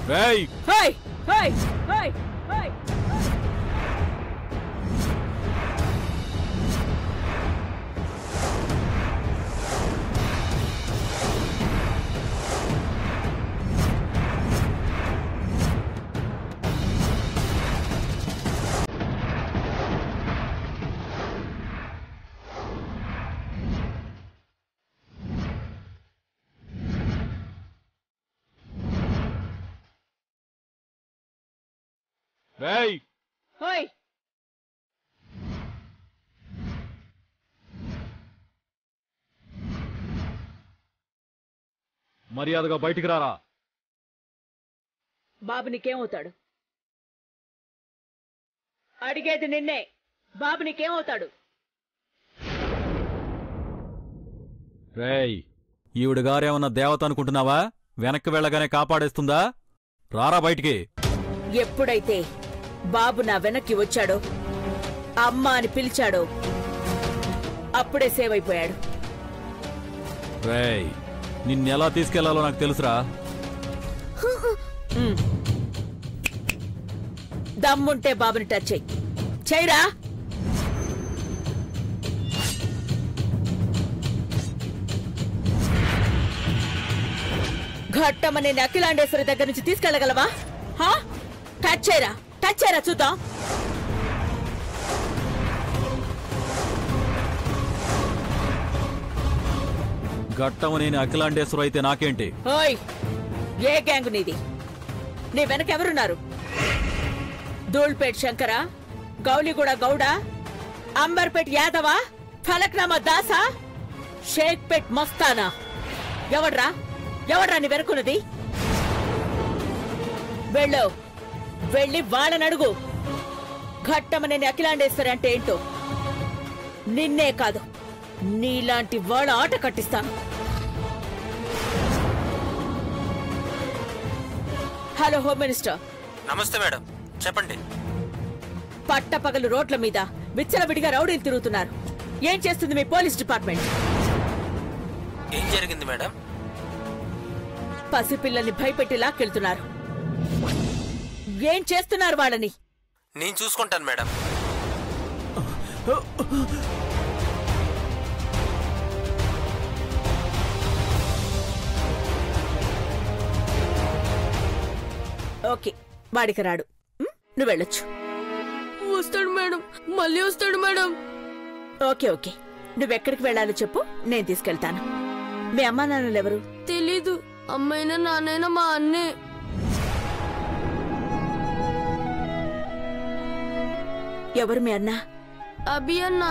Hey! Hey! Hey! Hey! Hey! Hey! Hey! మర్యాదగా బయటికి రారా. బాబు నీకేమవుతాడు? అడిగేది నిన్నే. బాబు నీకేమవుతాడు? రేయ్, ఈవిడ గారేమన్నా దేవత అనుకుంటున్నావా? వెనక్కి వెళ్ళగానే కాపాడేస్తుందా? రారా బయటికి. ఎప్పుడైతే బాబు నా వెనక్కి వచ్చాడో, అమ్మ అని పిలిచాడో, అప్పుడే సేవ్ అయిపోయాడు. రేయ్, నిన్నెలా తీసుకెళ్లాలో నాకు తెలుసురా. దమ్ముంటే బాబుని టచ్ చెయ్యి. చెయ్యరా. ఘట్టమనే అఖిలాండేశ్వరి దగ్గర నుంచి తీసుకెళ్లగలవా? టచ్ చేయరా, టచ్ చేయరా చూద్దాం. ఘట్టమనేని అఖిలాండేశ్వరు అయితే నాకేంటి? ఓయ్, ఏ గ్యాంగ్ నీది? నీ వెనకెవరున్నారు? ధూల్పేట్ శంకరా, గౌలిగూడ గౌడ, అంబర్పేట్ యాదవా, ఫలక్నామా దాసా, షేక్పేట్ మస్తానా? ఎవడ్రా ఎవడ్రా నీ వెనుకున్నది? వెళ్ళు, వెళ్ళి వాళ్ళని అడుగు. ఘట్టమనేని అఖిలాండేశ్వరి అంటే ఏంటో. నిన్నే కాదు, నీలాంటి వాళ్ళ ఆట కట్టిస్తాను. Hello home minister. నమస్తే మేడం, చెప్పండి. పట్టపగలు రోడ్ల మీద విచ్చలవిడిగా రౌడీలు తిరుగుతున్నారు. ఏం చేస్తుంది మీ పోలీస్ డిపార్ట్మెంట్? ఏం జరిగింది మేడం? పసిపిల్లల్ని భయపెట్టి లాక్కెళ్తున్నారు. ఏం చేస్తున్నారు వాళ్ళని? నేను చూసుకుంటాను మేడం. ఓకే, వాడికి రాడు. నువ్వు వెళ్ళొచ్చు. వస్తాడు మేడం, మళ్ళీ వస్తాడు మేడం. ఓకే ఓకే, నువ్వెక్కడికి వెళ్ళాలో చెప్పు, నేను తీసుకెళ్తాను. మీ అమ్మా నాన్నలు ఎవరు? తెలీదు. అమ్మైనా నాన్నైనా మా అన్నే. ఎవరు మీ అన్న? అభి అన్న.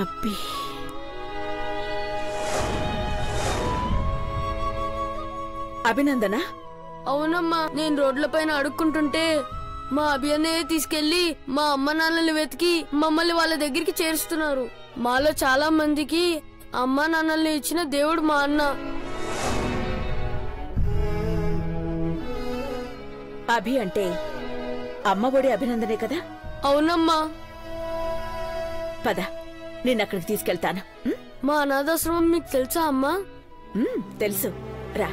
అబ్బి. అభినందన? అవునమ్మా, నేను రోడ్లపైన అడుక్కుంటుంటే మా అభియనే తీసుకెళ్లి మా అమ్మ నాన్నల్ని వెతికి మమ్మల్ని వాళ్ళ దగ్గరికి చేరుస్తున్నారు. మాలో చాలా మందికి అమ్మ నాన్నల్ని ఇచ్చిన దేవుడు మా అన్న. అభి అంటే అమ్మఒడి అభినందనే కదా? అవునమ్మా. పద, నిన్నక్కడికి తీసుకెళ్తాను. మా అనాథాశ్రమం మీకు తెలుసా అమ్మా? తెలుసు, రా.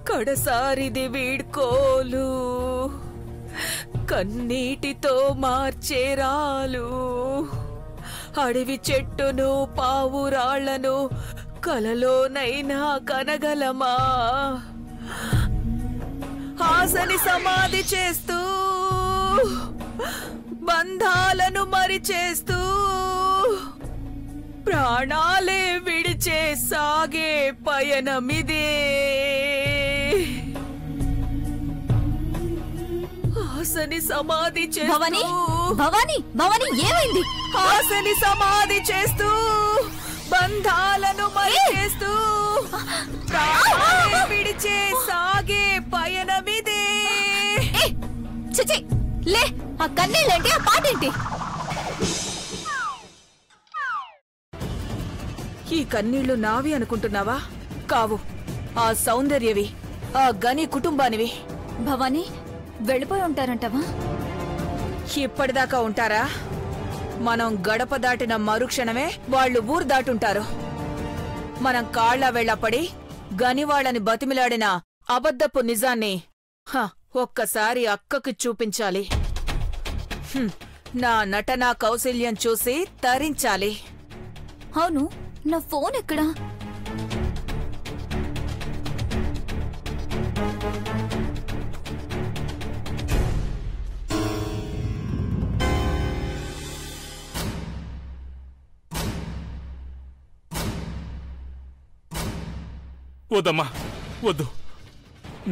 కడసారిది వీడ్కోలు, కన్నీటితో మార్చేరాలు, అడవి చెట్టును పావురాళ్లను కలలోనైనా కనగలమా? ఆశని సమాధి చేస్తూ, బంధాలను మరిచేస్తూ, ప్రాణాలే విడిచే సాగే పయనమిదే. ఆశని సమాధి భవానీ భవానీ భవానీ ఏమైంది? ఆశని సమాధి చేస్తూ బంధాలను చేస్తూ విడిచే సాగే పయనమిదే. చిచి లే, ఆ కన్నీళ్ళేంటి, ఆ పాటేంటి? ఈ కన్నీళ్లు నావి అనుకుంటున్నావా? కావు, ఆ సౌందర్యవి, ఆ గని కుటుంబానివి. భవానీ వెళ్ళిపోయి ఉంటారంటవా? ఇప్పటిదాకా ఉంటారా? మనం గడప దాటిన మరుక్షణమే వాళ్ళు ఊరు దాటుంటారు. మనం కాళ్ల వెళ్లపడి గని వాళ్ళని బతిమిలాడిన అబద్ధపు నిజాన్ని ఒక్కసారి అక్కకి చూపించాలి. నా నటనా కౌశల్యం చూసి తరించాలి. అవును, నా ఫోన్ ఎక్కడా? వద్దమ్మా, వద్దు.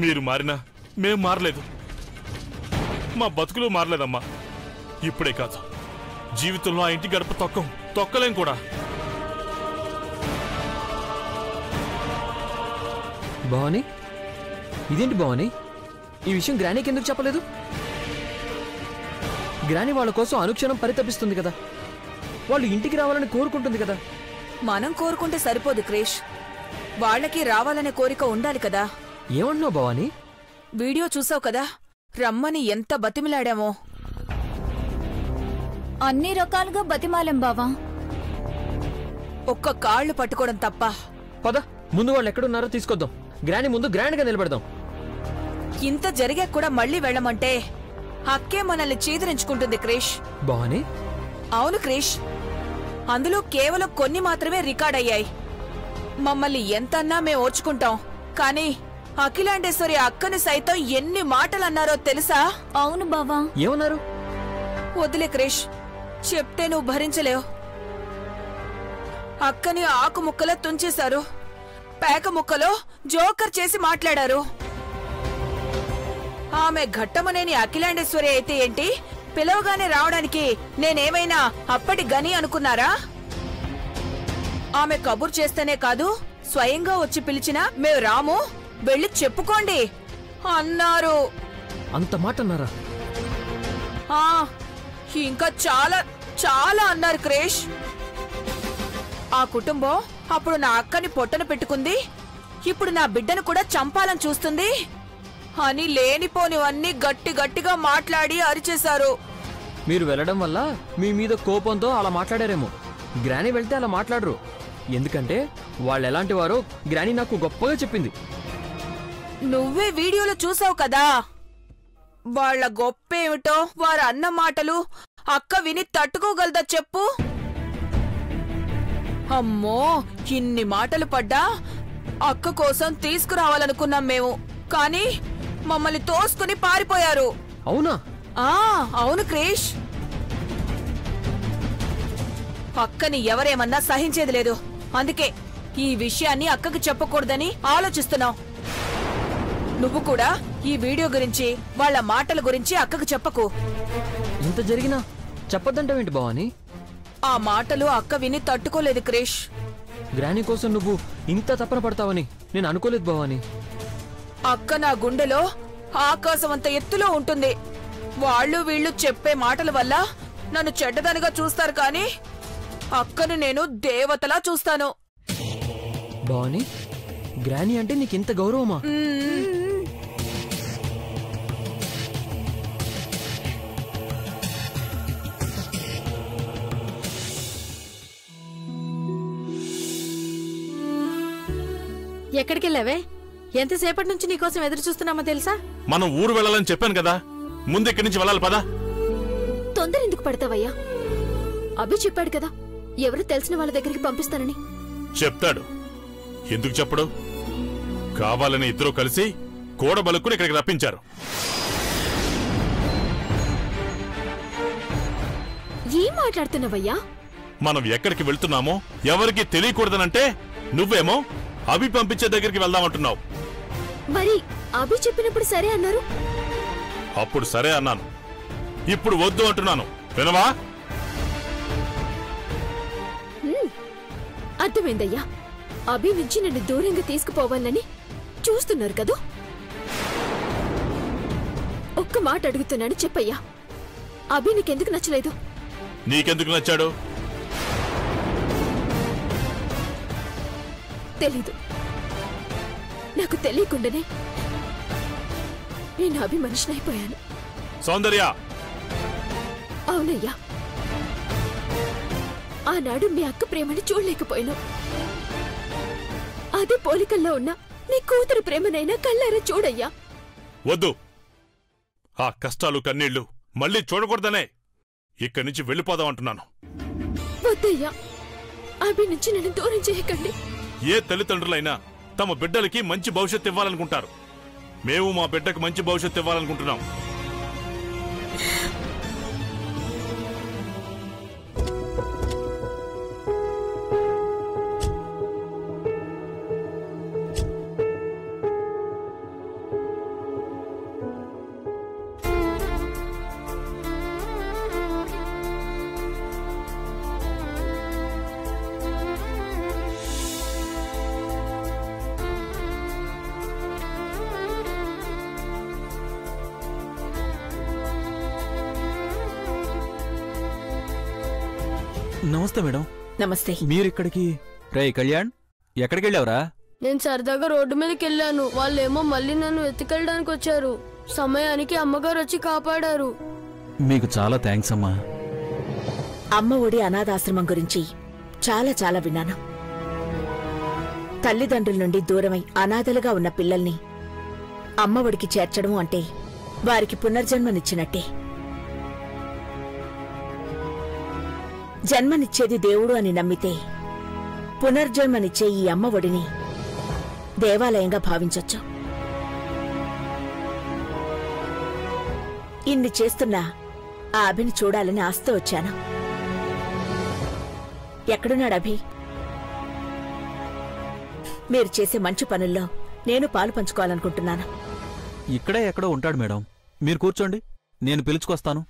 మీరు మారినా మేం మారలేదు. మా బతుకులు మారలేదమ్మా. ఇప్పుడే కాదు, జీవితంలో ఆ ఇంటి గడప తొక్కలేం కూడా. భవానీ, ఇదేంటి భవానీ? ఈ విషయం గ్రానీకి ఎందుకు చెప్పలేదు? గ్రానీ వాళ్ళ కోసం అనుక్షణం పరితపిస్తుంది కదా, వాళ్ళు ఇంటికి రావాలని కోరుకుంటుంది కదా. మనం కోరుకుంటే సరిపోదు క్రిష్, వాళ్ళకి రావాలనే కోరిక ఉండాలి కదా. ఏమంటున్నావు భవానీ? వీడియో చూసావు కదా, రమ్మని ఎంత బతిమిలాడామో. అన్ని రకాలుగా బతిమాలేం బావా. ఒక్క కాళ్లు పట్టుకోవడం తప్ప. పద, ముందు వాళ్ళు ఎక్కడున్నారో తీసుకొద్దాం. గ్రానీ ముందు గ్రాండ్ గా నిలబెడదాం. ఇంత జరిగా కూడా మళ్ళీ వెళ్ళమంటే అక్కే మనల్ని చీదరించుకుంటుంది క్రిష్. భవానీ? అవును క్రిష్, అందులో కేవలం కొన్ని మాత్రమే రికార్డ్ అయ్యాయి. మమ్మల్ని ఎంతన్నా మేం ఓర్చుకుంటాం, కానీ అఖిలాండేశ్వరి అక్కని సైతం ఎన్ని మాటలన్నారో తెలుసా? అవును బావా. ఏమన్నారు? వదిలే క్రిష్, చెప్తే నువ్వు భరించలేవు. అక్కని ఆకు ముక్కలో తుంచేశారు, పేక ముక్కలో జోకర్ చేసి మాట్లాడారు. ఆమె ఘట్టమనేని అఖిలాండేశ్వరి అయితే ఏంటి, పిలవగానే రావడానికి నేనేమైనా అప్పటి గని అనుకున్నారా? ఆమె కబుర్ చేస్తేనే కాదు, స్వయంగా వచ్చి పిలిచినా మేము రాము, వెళ్ళి చెప్పుకోండి అన్నారు. అంత మాట అన్నారా? ఇంకా చాలా చాలా అన్నారు క్రిష్. ఆ కుటుంబం అప్పుడు నా అక్కని పొట్టన పెట్టుకుంది, ఇప్పుడు నా బిడ్డను కూడా చంపాలని చూస్తుంది అని లేనిపోనివన్నీ గట్టి గట్టిగా మాట్లాడి అరిచేశారు. మీరు వెళ్ళడం వల్ల మీ మీద కోపంతో అలా మాట్లాడారేమో. గ్రానీ వెళ్తే అలా మాట్లాడరు, ఎందుకంటే వాళ్ళు ఎలాంటి వారో గ్రానీ నాకు గొప్పగా చెప్పింది. నువ్వే వీడియోలో చూసావు కదా, వాళ్ళ గొప్పేమిటో వారు అన్న మాటలు అక్క విని తట్టుకోగలదా చెప్పు? అమ్మో, ఇన్ని మాటలు పడ్డా అక్క కోసం తీసుకురావాలనుకున్నాం మేము, కానీ మమ్మల్ని తోసుకుని పారిపోయారు. అవునా? అవును క్రిష్, అక్కని ఎవరేమన్నా సహించేది లేదు. అందుకే ఈ విషయాన్ని అక్కకి చెప్పకూడదని ఆలోచిస్తున్నాం. నువ్వు కూడా ఈ వీడియో గురించి, వాళ్ళ మాటల గురించి అక్కకు చెప్పకు. ఇంత జరిగినా చెప్పొద్దంటావేంటి భవానీ? ఆ మాటలు అక్క విని తట్టుకోలేదు క్రిష్. గ్రానీ కోసం నువ్వు ఇంత తపన పడతావని నేను అనుకోలేదు భవానీ. అక్క నా గుండెలో ఆకాశమంత ఎత్తులో ఉంటుంది. వాళ్ళు వీళ్ళు చెప్పే మాటల వల్ల నన్ను చెడ్డదనిగా చూస్తారు, కానీ అక్కను నేను దేవతలా చూస్తాను. భవానీ, గ్రానీ అంటే నీకింత గౌరవమా? ఎక్కడికెళ్ళావే? ఎంతసేపటి నుంచి నీకోసం ఎదురు చూస్తున్నామో తెలుసా? మనం ఊరు వెళ్ళాలని చెప్పాను కదా, ముందు ఇక్కడి నుంచి వెళ్ళాలి. పదా. తొందర ఎందుకు పడతావయ్యా? అభి చెప్పాడు కదా, ఎవరు తెలిసిన వాళ్ళ దగ్గరికి పంపిస్తానని. చెప్తాడు, ఎందుకు చెప్పడు? కావాలని ఇద్దరు కలిసి కోడబలుక్కుని ఇక్కడికి రప్పించారు. ఏం మాట్లాడుతున్నావయ్యా? మనం ఎక్కడికి వెళ్తున్నామో ఎవరికి తెలియకూడదనంటే నువ్వేమో అభి పంపించే దగ్గరికి వెళ్దామంటున్నావు. మరి అభి చెప్పినప్పుడు సరే అన్నారు. అప్పుడు సరే అన్నాను, ఇప్పుడు వద్దు అంటున్నాను. వినవా? అర్థమైందయ్యా. అభి నుంచి నన్ను దూరంగా తీసుకుపోవాలని చూస్తున్నారు కదూ. ఒక్క మాట అడుగుతున్నాను, చెప్పయ్యా. అభి నీకెందుకు నచ్చలేదు? నీకెందుకు నచ్చాడు? తెలీదు. నాకు తెలియకుండానే నేను అభి మనిషిని అయిపోయాను. సౌందర్య, అవునయ్యా. ఆనాడు మీ అక్క ప్రేమని చూడలేకపోయినా, అదే పోలికల్లో ఉన్న నీ కూతురు ప్రేమనైనా కళ్ళారా చూడయ్యా. వద్దు. ఆ కష్టాలు కన్నీళ్లు మళ్ళీ చూడకూడదనే ఇక్కడి నుంచి వెళ్ళిపోదాం అంటున్నాను. వద్దయ్యా, అభి నుంచి నన్ను దూరం చేయకండి. ఏ తల్లిదండ్రులైనా తమ బిడ్డలకి మంచి భవిష్యత్తు ఇవ్వాలనుకుంటారు. మేము మా బిడ్డకు మంచి భవిష్యత్తు ఇవ్వాలనుకుంటున్నాం. నమస్తే మేడం. నమస్తే. మీరిక్కడికి? రే కళ్యాణ్, ఎక్కడికెళ్ళావురా? నేను సరదాగా రోడ్డు మీదకి వెళ్ళాను. వాళ్ళేమో మళ్ళీ నన్ను ఎత్తుకెళ్ళడానికి వచ్చారు. సమయానికి అమ్మగారు వచ్చి కాపాడారు. మీకు చాలా థ్యాంక్స్ అమ్మా. అమ్మ ఒడి అనాథాశ్రమం గురించి చాలా చాలా విన్నాను. తల్లిదండ్రుల నుండి దూరమై అనాథలుగా ఉన్న పిల్లల్ని అమ్మ ఒడికి చేర్చడం అంటే వారికి పునర్జన్మనిచ్చినట్టే. జన్మనిచ్చేది దేవుడు అని నమ్మితే పునర్జన్మనిచ్చే ఈ అమ్మ ఒడిని దేవాలయంగా భావించొచ్చు. ఇన్ని చేస్తున్నా ఆ అభిని చూడాలని ఆస్తో వచ్చాను. ఎక్కడున్నాడు అభి? మీరు చేసే మంచి పనుల్లో నేను పాలు పంచుకోవాలనుకుంటున్నాను. ఇక్కడే ఎక్కడో ఉంటాడు మేడం. మీరు కూర్చోండి, నేను పిలుచుకొస్తాను.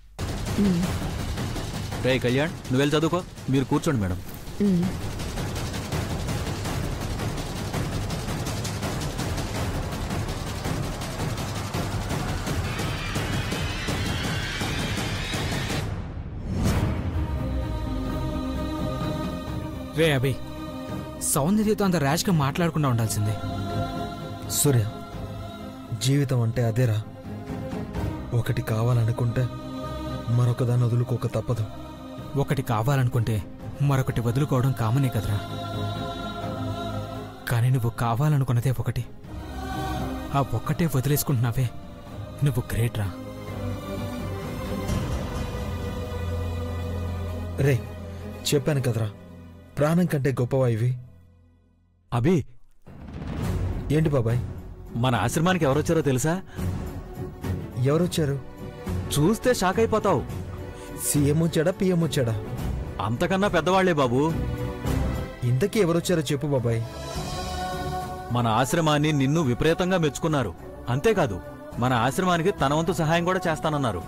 రే కళ్యాణ్, నువ్వెళ్ళి చదువుకో. మీరు కూర్చోండి మేడం. రే అభి, సౌందర్యతో అంత ర్యాష్గా మాట్లాడకుండా ఉండాల్సిందే. సూర్య, జీవితం అంటే అదేరా. ఒకటి కావాలనుకుంటే మరొకదాన్ని వదులుకోక తప్పదు. ఒకటి కావాలనుకుంటే మరొకటి వదులుకోవడం కామనే కదరా. కానీ నువ్వు కావాలనుకున్నదే ఒకటి, ఆ ఒక్కటే వదిలేసుకుంటున్నావే, నువ్వు గ్రేట్ రా. రే, చెప్పాను కదరా, ప్రాణం కంటే గొప్పవా ఇవి. అభి, ఏంటి బాబాయ్? మన ఆశ్రమానికి ఎవరొచ్చారో తెలుసా? ఎవరొచ్చారు? చూస్తే షాక్ అయిపోతావు. సీఎం వచ్చాడా, పిఎం వచ్చాడా? అంతకన్నా పెద్దవాళ్లే బాబు. ఇంతకీ ఎవరొచ్చారో చెప్పు బాబాయ్. మన ఆశ్రమాన్ని నిన్ను విపరీతంగా మెచ్చుకున్నారు. అంతేకాదు, మన ఆశ్రమానికి తన వంతు సహాయం కూడా చేస్తానన్నారు.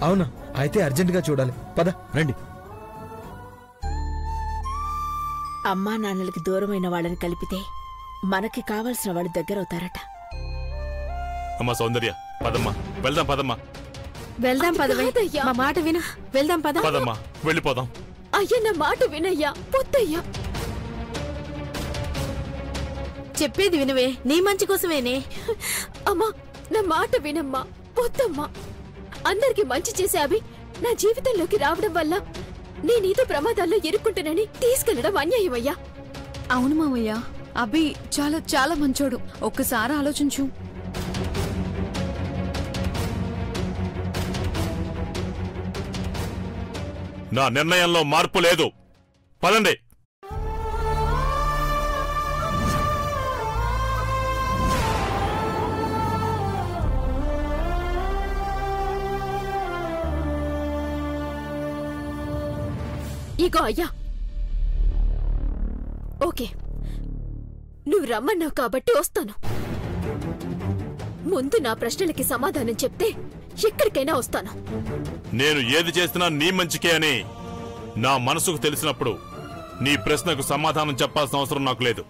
అవునా? అయితే అర్జెంటుగా చూడాలి, పద. రండి. అమ్మా నాన్నలకి దూరమైన వాళ్ళని కలిపితే మనకి కావలసిన వాళ్ళు దగ్గరవుతారట. అమ్మా సౌందర్య, పదమ్మా, వెళ్దాం పదమ్మా. వెళ్దాం పదవయ్యా. మా మాట విన. వెళ్దాం పద. పదమ్మా, వెళ్ళిపోదాం. అయ్యా, నా మాట వినయ్యా. పొద్దయ్యా, చెప్పేది వినవే, నీ మంచి కోసమేనే. అమ్మా, నా మాట వినమ్మా. పొద్దమ్మా, అందరికి మంచి చేసే అభి నా జీవితంలోకి రావడం వల్ల నేనీతో ప్రమాదాల్లో ఇరుక్కుంటానని తీసుకెళ్లడం అన్యాయమయ్యా. అవును మావయ్య, అభి చాలా చాలా మంచోడు. ఒక్కసారి ఆలోచించు. నా నిర్ణయంలో మార్పు లేదు. పదండి. ఇగో అయ్యా, ఓకే, నువ్వు రమ్మన్నావు కాబట్టి వస్తాను. ముందు నా ప్రశ్నలకి సమాధానం చెప్తే ఎక్కడికైనా వస్తాను. నేను ఏది చేసినా నీ మంచికే అని నా మనసుకు తెలిసినప్పుడు నీ ప్రశ్నకు సమాధానం చెప్పాల్సిన అవసరం నాకు లేదు.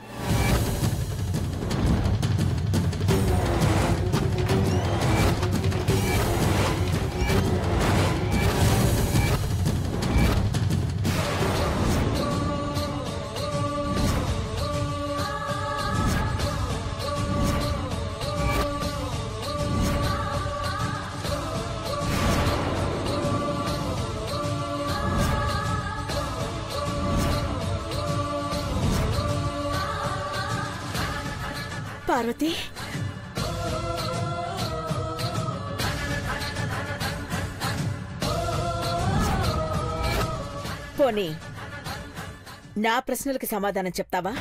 పార్వతి, పోనీ నా ప్రశ్నలకి సమాధానం చెప్తావా?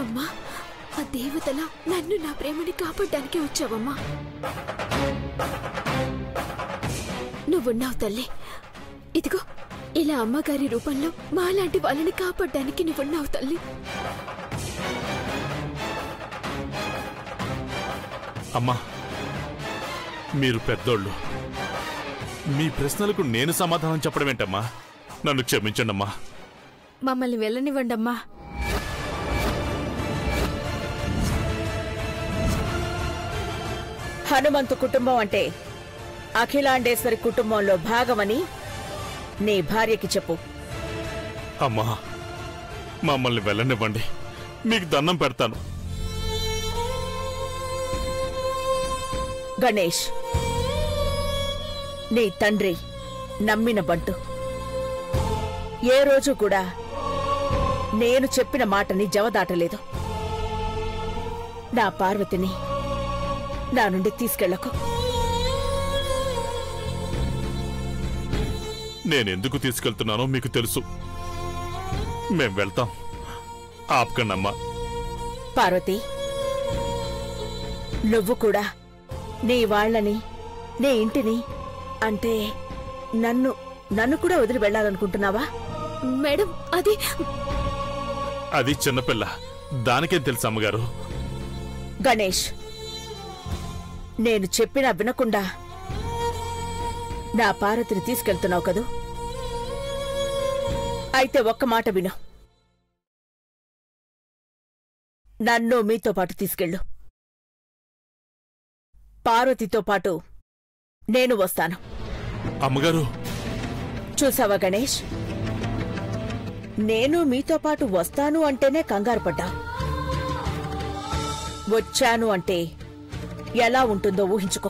అమ్మా, ఆ దేవతలా నన్ను నా ప్రేమని కాపాడడానికి వచ్చావమ్మా. నువ్వున్నావు తల్లి. ఇదిగో ఇలా అమ్మగారి రూపంలో మాలాంటి వాళ్ళని కాపాడడానికి నువ్వున్నావు తల్లి. అమ్మా, మీరు పెద్దోళ్ళు. మీ ప్రశ్నలకు నేను సమాధానం చెప్పడం ఏంటమ్మా? నన్ను క్షమించండమ్మా. మమ్మల్ని వెళ్ళనివ్వండమ్మా. హనుమంతు కుటుంబం అంటే అఖిలాండేశ్వరి కుటుంబంలో భాగమని నీ భార్యకి చెప్పు. అమ్మా, మమ్మల్ని వెళ్ళనివ్వండి. మీకు దండం పెడతాను. గణేష్, నీ తండ్రి నమ్మిన బంటు. ఏ రోజు కూడా నేను చెప్పిన మాటని జవదాటలేదు. నా పార్వతిని నా నుండి తీసుకెళ్లకు. నేనెందుకు తీసుకెళ్తున్నానో మీకు తెలుసు. మేం వెళ్తాం. ఆపకండమ్మా. పార్వతి, నువ్వు కూడా నీ వాళ్లని, నీ ఇంటిని, అంటే నన్ను కూడా వదిలి వెళ్లాలనుకుంటున్నావా? మేడం, అది చిన్నపిల్ల, దానికేం తెలుసు అమ్మగారు? గణేష్, నేను చెప్పినా వినకుండా నా పార్వతిని తీసుకెళ్తున్నావు కదూ? అయితే ఒక్క మాట విను. నన్ను మీతో పాటు తీసుకెళ్ళు. పార్వతితో పాటు నేను వస్తాను. అమ్మగారు, చూసావా గణేష్, నేను మీతో పాటు వస్తాను అంటేనే కంగారు పడ్డా. వచ్చాను అంటే ఎలా ఉంటుందో ఊహించుకో.